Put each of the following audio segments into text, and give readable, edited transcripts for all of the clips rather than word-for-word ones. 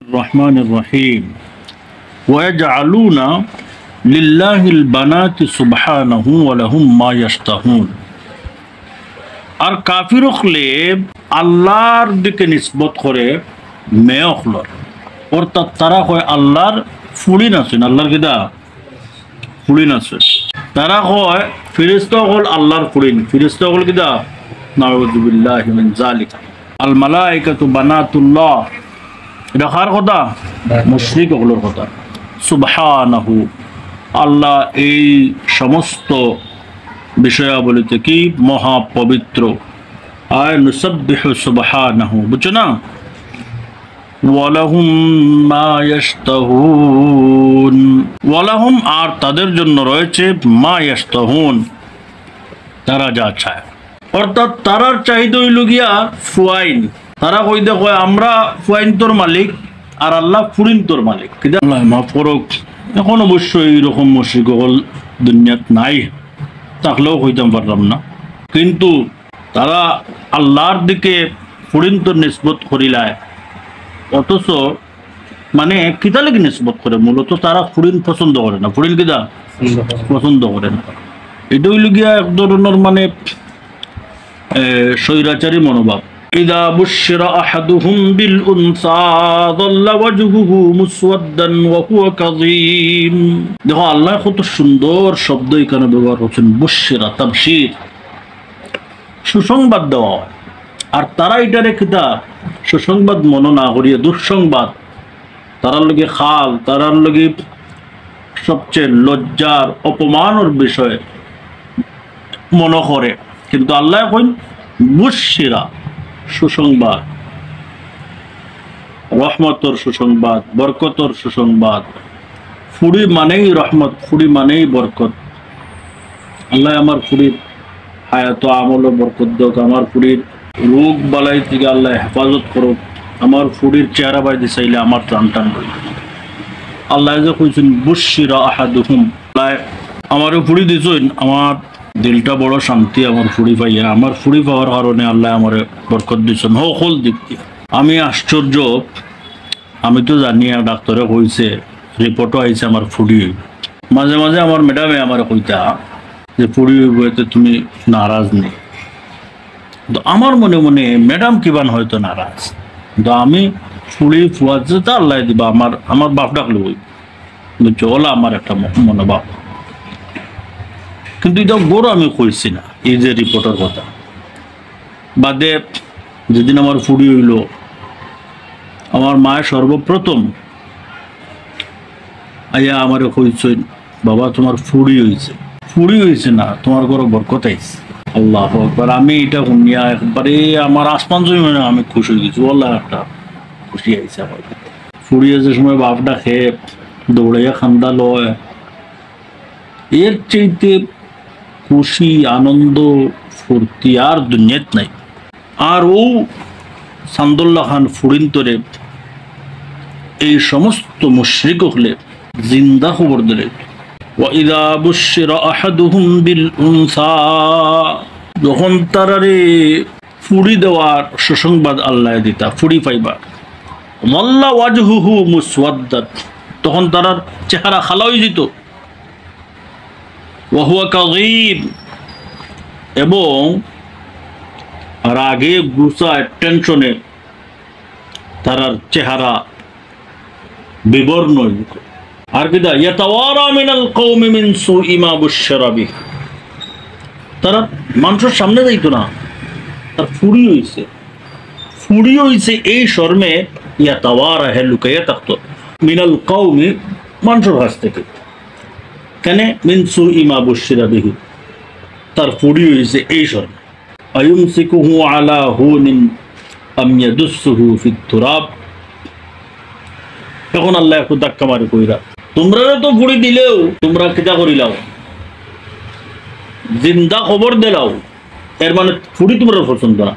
الرحمن الرحيم ويجعلون لله البنات سبحانه ولهم ما يشتهون আর কাফির হলে আল্লাহর দিকে নিসবত করে মেয়ে হলর অর্থাৎ তারা হয় আল্লাহর ফুড়িন আছেন আল্লাহর কিদা ফুড়িন আছে তারা হয় ফেরেশতা হল আল্লাহর ফুড়িন ফেরেশতা হল কিদা নাউযু বিল্লাহি মিন যালিকা আল মালাইকাতু বানাতুল্লাহ এটা কার কথা মুশরিক হলোর কথা সুবহানাহু আল্লাহ এই সমস্ত বিষয়াবলিতে কি মহা পবিত্র আয় নুসাব্বিহু সুবহানাহু বুঝছো না ওয়ালাহুম মা ইয়াশতাহুন ওয়ালাহুম আর তাদের জন্য রয়েছে মা ইয়াশতাহুন তারা যা চায় অর্থাৎ তারার চাহিদা হইল গিয়া ফুয়াইন তারা কই দেখো আমরা ফুয়াইন তোর মালিক আর আল্লাহ ফুরিন তোর মালিক কিন্তু আল্লাহ মাফ করুক এখন অবশ্যই এইরকম মুশরিক হল দুনিয়াত নাই থাকলেও কইতাম পারলাম না কিন্তু তারা আল্লাহর দিকে ফুরিন তোর নিসবত করিলায় অথচ মানে কিতা লেগে নিসবত করে মূলত তারা ফুরিন পছন্দ করে না ফুরিন কিতা পছন্দ করে না এটা হইল গিয়া এক ধরনের মানে স্বৈরাচারী মনোভাব إذا بشر أحدهم بالأنثى ظل وجهه مسودا وهو كظيم দেখো আল্লাহ কত সুন্দর শব্দ এখানে ব্যবহার করছেন বুশরা তাবশীর সুসংবাদ দেওয়া আর তারা এটা রেখেতা সুসংবাদ মনে না করিয়া দুঃসংবাদ তারার লগে খাল তারার লগে সবচেয়ে লজ্জার অপমানের বিষয় মনে করে কিন্তু আল্লাহ কইন বুশরা সুসংবাদ রহমতর সুসংবাদ বরকতর সুসংবাদ ফুড়ি মানেই রহমত ফুড়ি মানেই বরকত আল্লাহ আমার ফুড়ির হায়াত আমল বরকত দেখ আমার ফুড়ির রোগ বালাই থেকে আল্লাহ হেফাজত করুক আমার ফুড়ির চেহারা বাইতে চাইলে আমার টান টান আল্লাহ যে কইছেন বুশিরা আহাদুহুম আমারও ফুড়ি দিছেন আমার দিলটা বড় শান্তি আমার ফুড়ি পাইয়া আমার ফুড়ি পাওয়ার কারণে আল্লাহ আমার বরকত দিচ্ছেন সকল দিক দিয়ে আমি আশ্চর্য আমি তো জানি ডাক্তারে কইছে রিপোর্টও আইছে আমার ফুড়ি মাঝে মাঝে আমার ম্যাডামে আমার কইতা যে ফুড়ি বইতে তুমি নারাজ নেই তো আমার মনে মনে ম্যাডাম কিবান হয়তো নারাজ কিন্তু আমি ফুড়ি ফুয়াচ্ছে তা আল্লাহ দিবা আমার বাপ ডাকলে বই বুঝছো ওলা আমার একটা মনোভাব কিন্তু এটা বড় আমি কইছি না এই যে রিপোর্টের কথা বাদে যেদিন আমার ফুড়ি হইল আমার মায়ের সর্বপ্রথম আইয়া আমারে কইছেন বাবা তোমার ফুড়ি হয়েছে না তোমার ঘরে বরকত আইছে আল্লাহু আকবার আমি এটা শুনিয়া একবারে আমার আসমান জমি মানে আমি খুশি হয়ে গেছি আল্লাহ একটা খুশি আইছে আমার ফুড়ি যে সময় বাপটা খেয়ে দৌড়াইয়া খান্দা লয় এর চাইতে খুশি আনন্দ ফুর্তি আর দুনিয়াত নাই আর ও সান্দুল্লাহ খান ফুরিন তোরে এই সমস্ত মুশরিক হলে জিন্দা খবর দিলে ওয়াইদা বুশিরা আহাদুহুম বিল উনসা যখন তারারে ফুড়ি দেওয়ার সুসংবাদ আল্লাহ দিতা ফুড়ি পাইবা ওয়াল্লা ওয়াজহুহু মুসওয়াদ্দাত তখন তারার চেহারা খালা হয়ে যেত ওয়াহুয়া কাযীব এবং রাগে গুসায় টেনশনে তারার চেহারা বিবর্ণ আর কিদা ইয়াতাওয়ারা মিনাল কওমি মিন সুই মা বুশশিরা বিহি তারা মানুষের সামনে যাইতো না তার ফুড়ি হইছে এই শর্মে ইয়াতাওয়ারা হে লুকাইয়া থাকতো মিনাল কওমি মানুষের কাছ থেকে কেন মিন সুই মা বুশশিরা বিহি তার ফুড়ি হইছে এই শর্মে আয়ুমসিকুহু আলা হুনিন আম ইয়াদুসসুহু ফিত তুরাব এখন আল্লাহ একটু ধাক্কা মারি কইরা তোমরা তো ফুড়ি দিলেও তোমরা কিতা করিলাও জিন্দা খবর দিলাও এর মানে ফুড়ি তোমরা পছন্দ না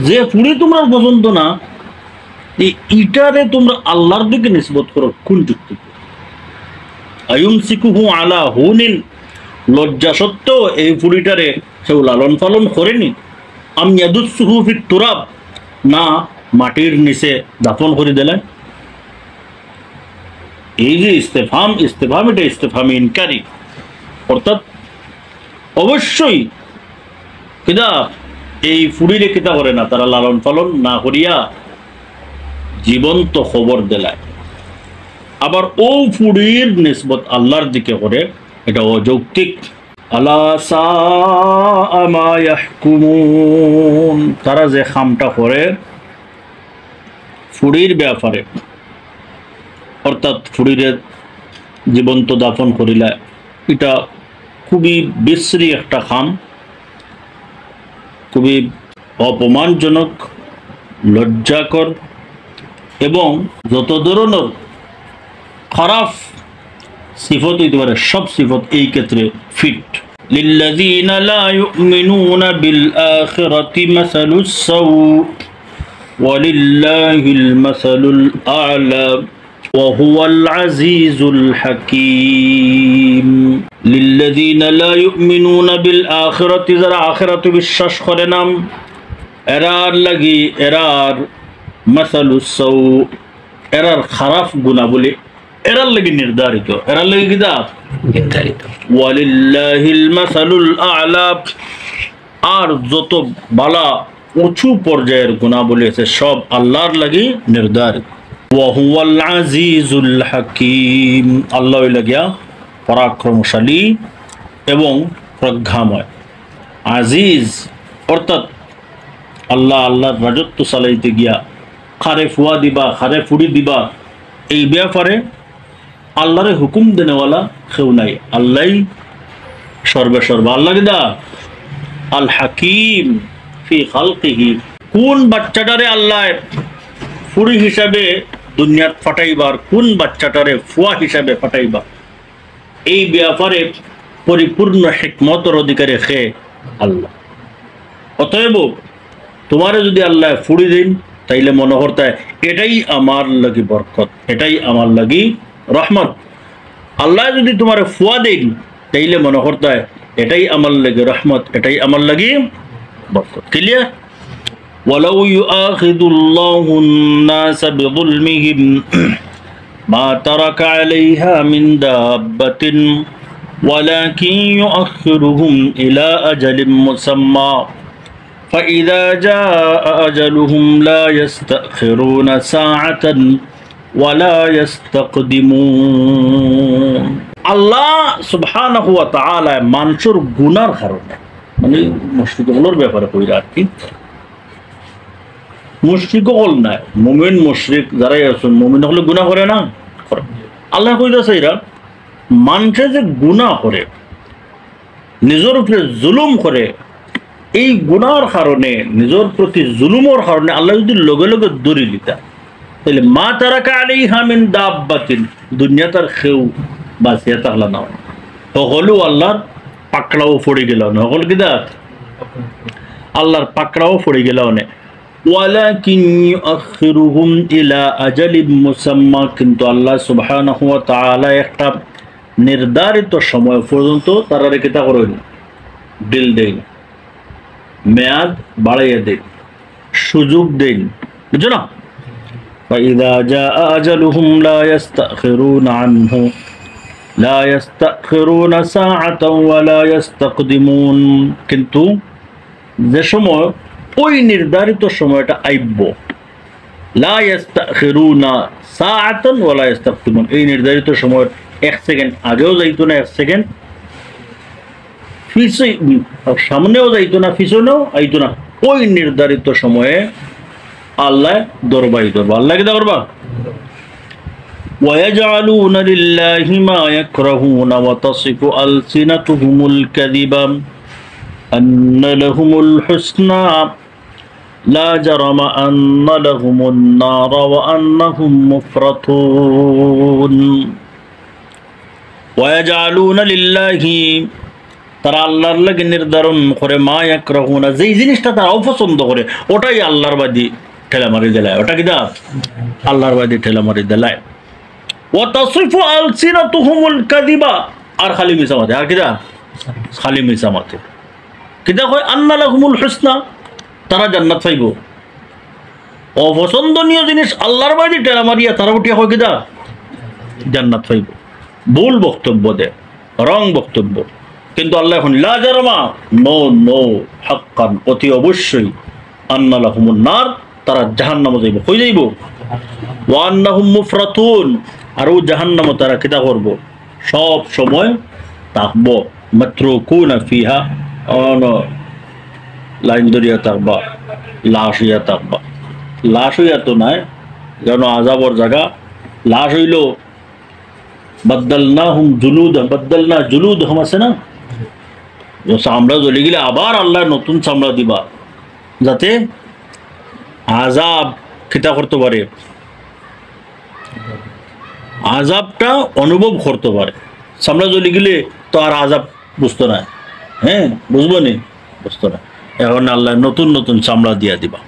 যে ফুড়ি তোমরা পছন্দ না ইটারে তোমরা আল্লাহর দিকে নিসবত করো কোন যুক্তি আয়ুমসিকুহু আলা হুনিন লজ্জা সত্ত্বেও এই ফুড়িটারে কেউ লালন পালন করেনি আম ইয়াদুসসুহু ফিত তুরাব না মাটির নিচে দাফন করে দিলেন এই যে ইস্তেফাম এটা ইস্তেফাম ইনকারি, অর্থাৎ অবশ্যই কিনা এই ফুড়িরে কিতা করে না, তারা লালন পালন না করিয়া জীবন্ত খবর দেলায়। আবার ও ফুড়ির নিসবত আল্লাহর দিকে করে, এটা অযৌক্তিক। আলা সাআ মা ইয়াহকুমুন, তারা যে খামটা করে ফুড়ির ব্যাপারে, অর্থাৎ ফুড়িরে জীবন্ত দাফন করিলা, এটা খুবই বিশ্রী একটা খাম, খুবই অপমানজনক, লজ্জাকর এবং যত ধরনের খারাপ সিফত হইতে পারে সব সিফত এই ক্ষেত্রে ফিট। লিল্লাযীনা লা ইউমিনুনা বিল আখিরাতি মাসালুস সাউ ওয়া লিল্লাহিল মাসালুল আ'লা ওয়া হুয়াল আজিজুল হাকীম। লিল্লাযীনা লা ইউমিনুনা বিল আখিরাতি, যারা আখিরাতে বিশ্বাস করে না, এরার লাগি এরার মাসালুস সাউ, এরার খারাপ গুনাহ বলে এরার লাগি নির্ধারিত, এরার লাগি কিতা নির্ধারিত। ওয়ালিল্লাহিল মাসালুল আ'লা, আর যত বালা উঁচু পর্যায়ের গুনাহ বলেছে সব আল্লাহর লাগি নির্ধারিত। ওয়া হুয়াল আজিজুল হাকীম, আল্লাহ লাগিয়া পরাক্রমশালী এবং প্রজ্ঞাময়। আজিজ অর্থাৎ আল্লাহর রাজত্ব চালাইতে গিয়া খারে ফুয়া দিবা, খারে ফুড়ি দিবা, এই ব্যাপারে আল্লাহরে হুকুম দেনেওয়ালা কেউ নাই, আল্লাহ সর্বেসর্বা। আল্লাহ কিদা আল হাকিম ফি খালকিহি, কোন বাচ্চাটারে আল্লাহ ফুড়ি হিসাবে দুনিয়াত ফাটাইবার, কোন বাচ্চাটারে ফুয়া হিসাবে ফাটাইবা, এই ব্যাপারে পরিপূর্ণ হিকমতের অধিকারী খে আল্লাহ। অতএব তোমারে যদি আল্লাহ ফুড়ি দিন, তাইলে মনে করতে এটাই আমার লাগি বরকত, এটাই আমার লাগি রহমত। আল্লাহ যদি তোমার ফুয়া দেন, তাইলে মনে করতে এটাই আমার লাগি রহমত, এটাই আমার লাগি বরকত। ক্লিয়ার? ওয়ালাউ ইউআখিদুল্লাহুন নাস বিযুলমিহিম মা তারাকা আলাইহা মিন দাব্বাতিন ওয়ালাকিন ইউআখিরুহুম ইলা আজালিন মুসাম্মা فإذا جاء أجلهم لا يستأخرون ساعة ولا يستقدمون। আল্লাহ সুবহানাহু ওয়া তাআলা মানুষের গুনার কারণে, মানে মুশরিকগুলোর ব্যাপারে কইরা আর কি, মুশরিক হল না, মুমিন মুশরিক যারাই আছেন, মুমিন হলে গুনাহ করে না, আল্লাহ কইতাছে এরা মানুষে যে গুনাহ করে, নিজের উপরে জুলুম করে, এই গুনার কারণে, নিজের প্রতি জুলুমের কারণে আল্লাহ যদি লগে লগে দূরে লিতা, তাহলে মা তারাকা আলাইহা মিন দাব্বাতিন, দুনিয়া তার খেউ বাঁচিয়া থাকলা না, সকলেও আল্লাহর পাকড়াও পড়ে গেল না, সকল কিদা আল্লাহর পাকড়াও পড়ে গেল না। ওয়ালাকিন ইউআখিরুহুম ইলা আজালিন মুসাম্মা, কিন্তু আল্লাহ সুবহানাহু ওয়া তাআলা একটা নির্ধারিত সময় পর্যন্ত তারা কিতা করেন, ডিল দেন, মেয়াদ বাড়াইয়া দেন, সুযোগ দেন, বুঝছো না? فإذا جاء أجلهم لا يستأخرون عنه لا يستأخرون ساعة ولا يستقدمون, কিন্তু যে সময় ওই নির্ধারিত সময়টা আইব, لا يستأخرون ساعة ولا يستقدمون, এই নির্ধারিত সময় এক সেকেন্ড আগেও যাইতো না, এক সেকেন্ড সামনেও যাইতো না, পিছনেও আইতো না, ওই নির্ধারিত সময়ে আল্লাহ দরবাই করবা। আল্লাহ কি করবা? وَيَجْعَلُونَ لِلَّهِ مَا يَكْرَهُونَ وَتَصِفُ أَلْسِنَتُهُمُ الْكَذِبَ أَنَّ لَهُمُ الْحُسْنَى لَا جَرَمَ أَنَّ لَهُمُ النَّارَ وَأَنَّهُمْ مُفْرَطُونَ। وَيَجْعَلُونَ لِلَّهِ, তারা আল্লাহর লাগে নির্ধারণ করে, মা ইয়াকরাহুনা, যেই জিনিসটা তারা অপছন্দ করে ওটাই আল্লাহর বাদী ঠেলা মারি দেলায়, ওটা কিনা আল্লাহর বাদী ঠেলা মারি দেলায়। ওয়া তাসিফু আলসিনাতুহুমুল কাযিবা, আর খালি মিছামাতে, আর কিনা খালি মিছামাতে, কিনা কয় আন্না লাহুমুল হুসনা, তারা জান্নাত পাইব। অপছন্দনীয় জিনিস আল্লাহর বাদী ঠেলা মারিয়া তারা উঠিয়া হয় কিনা জান্নাত পাইব। ভুল বক্তব্য দেয়, রং বক্তব্য। কিন্তু আল্লাহ এখন লা জারমা, নো নো, হাক্কান, অতি অবশ্যই, আন্না লাহুমুন নার, তারা জাহান্নামে যাইব। কই যাইব? ওয়া আন্নাহুম মুফরাতুন, আর ও জাহান্নামে তারা কিতা করব? সব সময় থাকব। মাতরুকুনা ফিহা, অন লাইন ধরিয়া থাকবা, লাশ হইয়া থাকবা। লাশ হইয়া তো নাই, যেন আযাবর জায়গা। লাশ হইল বাদ্দালনাহুম জুলুদান, বাদ্দালনা জুলুদহুম আছে না, চামড়া জ্বলে গেলে আবার আল্লাহ নতুন চামড়া দিবা, যাতে আযাব খিতা করতে পারে, আযাবটা অনুভব করতে পারে। চামড়া জ্বলে গেলে তো আর আযাব বুঝতো না, হ্যাঁ বুঝবো নি, বুঝতো না। এখন আল্লাহ নতুন নতুন চামড়া দিয়া দিবা।